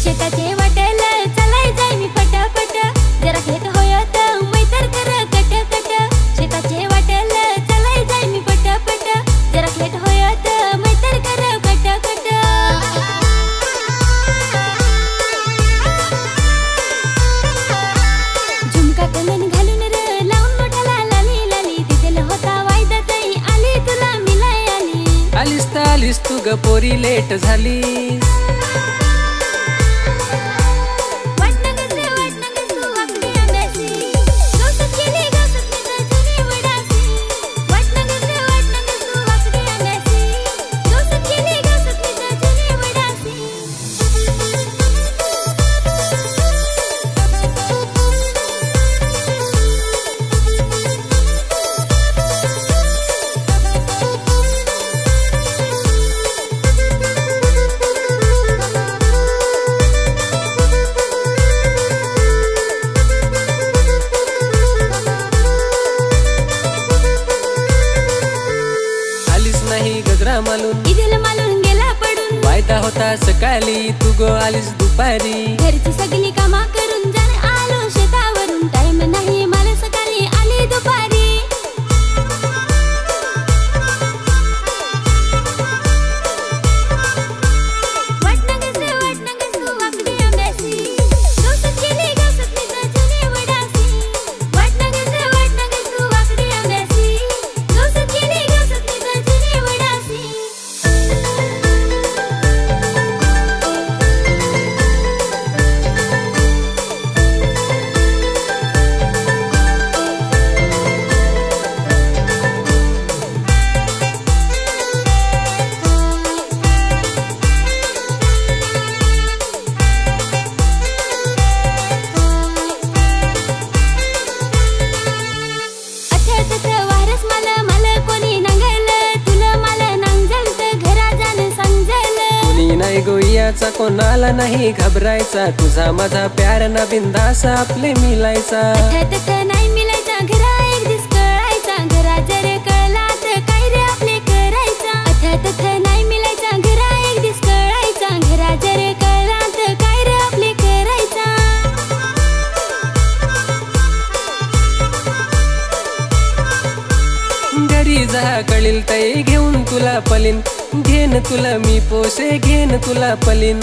शेताचे वाटेल चालाय जाय मी पटापट जरा घेत होयत मैतर कर कटकट शेताचे वाटेल चालाय जाय मी पटापट जरा घेत होयत मैतर कर कटकट झुमका कंगन घालून र लावून मोठाला लाली लाली दिल होता वायदा ताई आली तुला मिलाय आलीस तू ग पोरी लेट झालीस गजरा मालून इदिल मालून गेला पडून वायदा होता सकाळी तू ग आलीस दुपारी घरची सगळी कामा करून जाण आलो शेतावरून टाइम नाही मला सकाळी आली दुपारी गोयाचा कोणाला नाही घबरायचा तुझा माझा प्यार ना बिंदास आपले मिलायचा नाही मिलायचा घरा एक दिस कळायचा घरा जर कळला तर काय रे आपले करायचा अथात नाही मिलायचा घरा एक दिस कळायचा घरा जर कळला तर काय रे आपले करायचा घरी जा कळील ताई घेऊन तुला पलीन घेन तुला मी पोसे घेन तुला पलीन